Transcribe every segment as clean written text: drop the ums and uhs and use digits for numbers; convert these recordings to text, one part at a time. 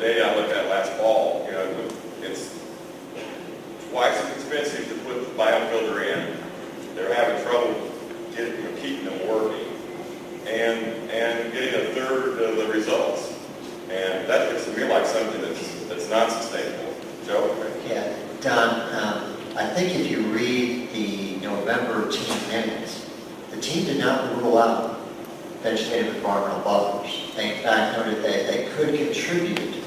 data I looked at last fall, you know, it's twice as expensive to put the biofilter in. They're having trouble keeping them working, and getting a third of the results. And that looks to me like something that's not sustainable. Joe? Yeah, Don, I think if you read the November team minutes, the team did not rule out vegetative environmental buffers. They in fact noted that they could contribute,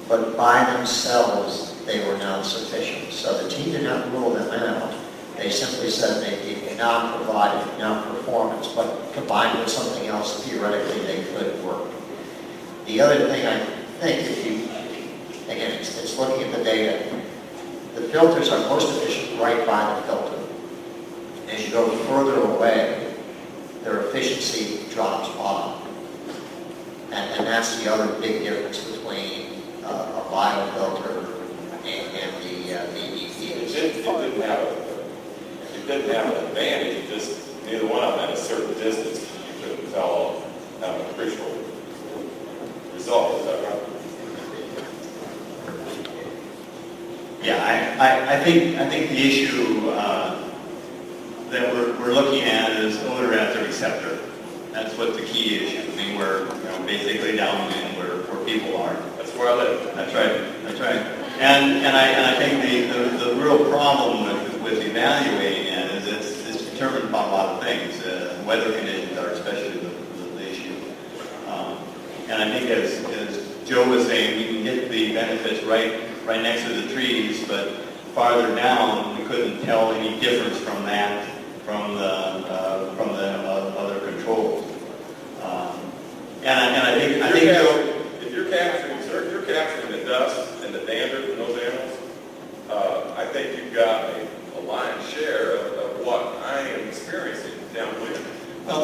but by themselves they were not sufficient. So the team did not rule them out. They simply said they did not provide enough performance, but combined with something else, theoretically they could work. The other thing I think, if you, again, it's looking at the data, the filters are most efficient right by the filter. As you go further away, their efficiency drops off. And that's the other big difference between a biofilter and the EPs. It didn't have an advantage, just neither one of them at a certain distance. You couldn't tell an appreciable result. Is that right? Yeah, I think the issue that we're looking at is odor as a receptor. That's what the key issue. I mean, we're basically downwind where people are. That's where I live. That's right. That's right. And I think the real problem with evaluating it is it's determined by a lot of things. Weather conditions are especially the issue. And I think as Joe was saying, we can get the benefits right next to the trees, but farther down we couldn't tell any difference from that from the other controls. And I think if you're capturing the dust and the dander from those animals, I think you've got a lion's share of what I am experiencing downwind. Well,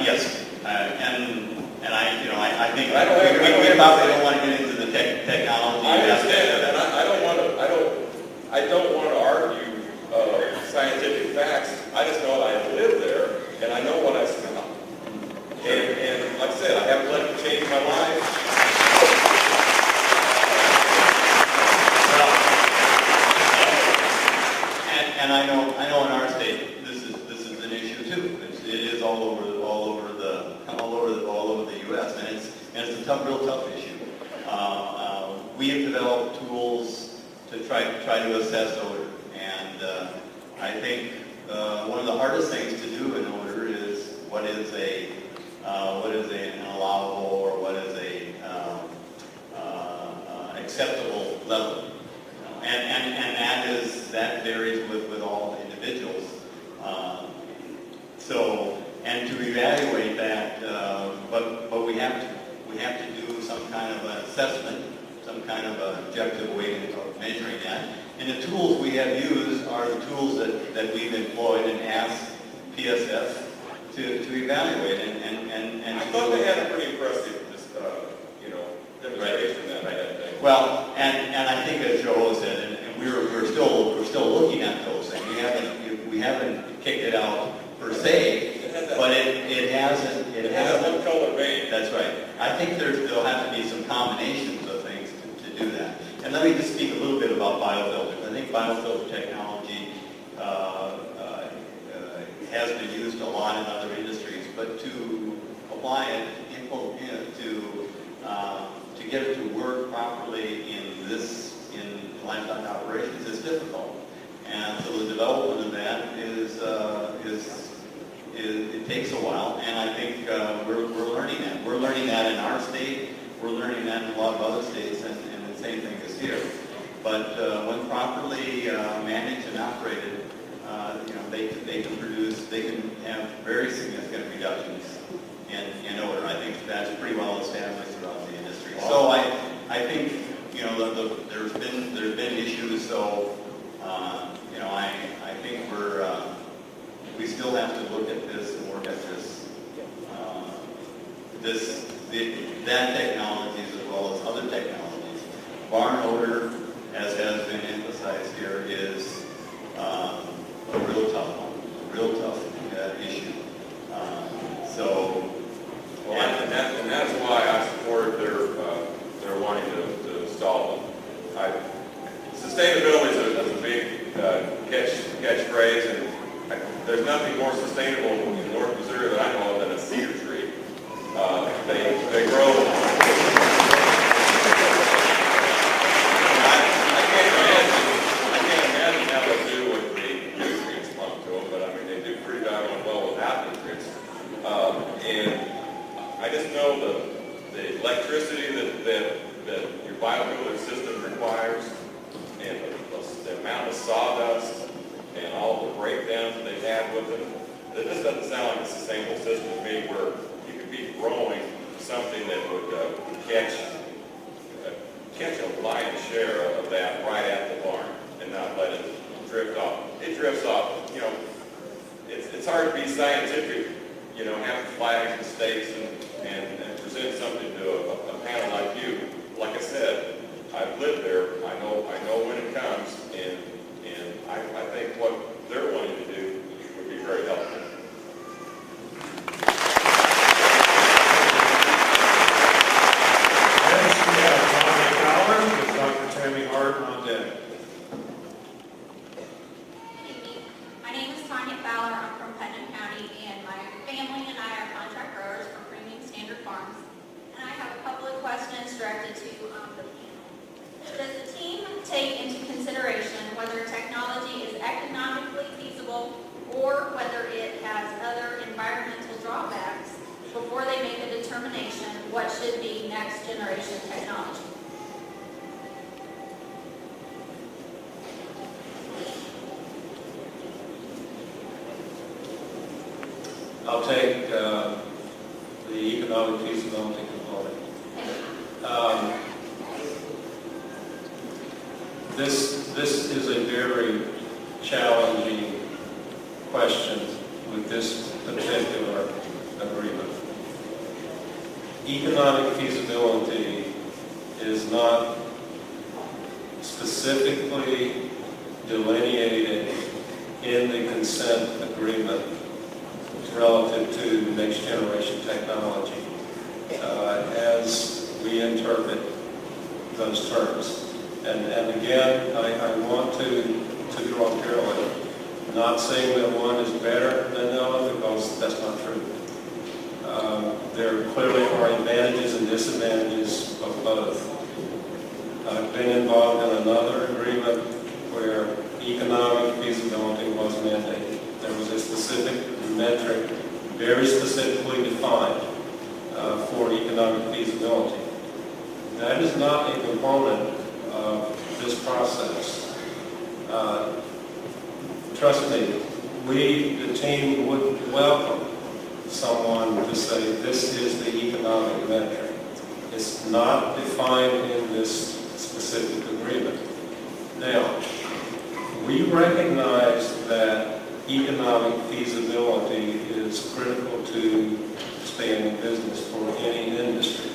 yes, and I think we probably don't want to get into the technology. I understand that, and I don't want to argue scientific facts. I just know that I live there, and I know what I smell. And like I said, I haven't let it change my life. And I know in our state this is an issue too. It is all over the U.S. and it's a real tough issue. We have developed tools to try to assess odor, and I think one of the hardest things to do in odor is what is an allowable or what is a acceptable level. And that varies with all individuals. And to evaluate that, but we have to do some kind of an assessment, some kind of an objective way of measuring that. And the tools we have used are the tools that we've employed and asked PSF to evaluate and I thought they had a pretty impressive demonstration that I had. Well, and I think as Joe said, and we're still looking at those things. We haven't kicked it out per se, but it hasn't. It has one color vein. That's right. I think there'll have to be some combinations of things to do that. And let me just speak a little bit about biofilters. I think biofilter technology has been used a lot in other industries, but to apply it, to get it to work properly in livestock operations is difficult. And so the development of that it takes a while, and I think we're learning that. We're learning that in our state. We're learning that in a lot of other states, and the same thing is here. But when properly managed and operated, they can have very significant reductions in odor. I think that's pretty well established throughout the industry. So I think there's been issues. So I think we still have to look at this and work at that technologies as well as other technologies. Barn odor, as has been emphasized here, is a real tough one, a real tough issue. And that's why I support their wanting to electricity that your biofueler system requires, and the amount of sawdust and all the breakdowns that they've had with them, it just doesn't sound like a sustainable system to me where you could be growing something that would catch a lion's share of that right at the barn and not let it drift off. It drifts off. You know, it's hard to be scientific, you know, have flags and stakes and present something to a panel like you. Like I said, I've lived there. I know when it comes, and I think what they're wanting to do would be very helpful. Next, we have Tanya Fowler with Dr. Tammy Hart on deck. My name is Tanya Fowler. I'm from Putnam County, and my family and I are contract growers for Premium Standard Farms. And I have a couple of questions directed to the panel. Does the team take into consideration whether technology is economically feasible or whether it has other environmental drawbacks before they make a determination what should be next generation technology? I'll take the economic feasibility component. This is a very challenging question with this particular agreement. Economic feasibility is not specifically delineated in the consent agreement relative to next generation technology as we interpret those terms. And again, I want to draw a parallel. Not saying that one is better than the other, because that's not true. There clearly are advantages and disadvantages of both. I've been involved in another agreement where economic feasibility was mandated. There was a specific metric, very specifically defined for economic feasibility. That is not a component of this process. Trust me, the team, would welcome someone to say this is the economic metric. It's not defined in this specific agreement. Now, we recognize that economic feasibility is critical to staying in business for any industry.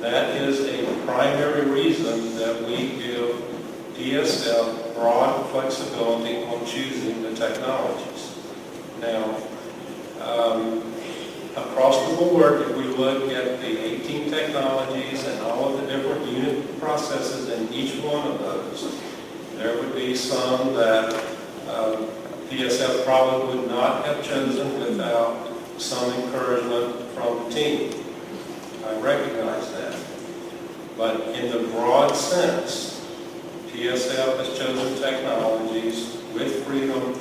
That is a primary reason that we give PSF broad flexibility on choosing the technologies. Now, across the board, if we look at the 18 technologies and all of the different unit processes in each one of those, there would be some that PSF probably would not have chosen without some encouragement from the team. I recognize that. But in the broad sense, PSF has chosen technologies with freedom,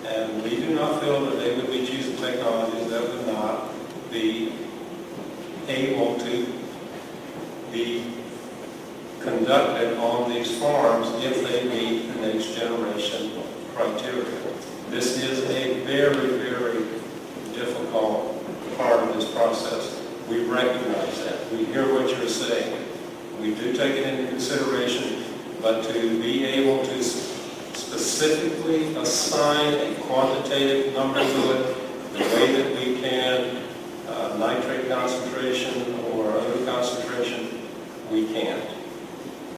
and we do not feel that they would be choosing technologies that would not be able to be conducted on these farms if they meet the next generation criteria. This is a very, very difficult part of this process. We recognize that. We hear what you're saying. We do take it into consideration, but to be able to specifically assign a quantitative number to it, the way that we can, nitrate concentration or other concentration, we can't.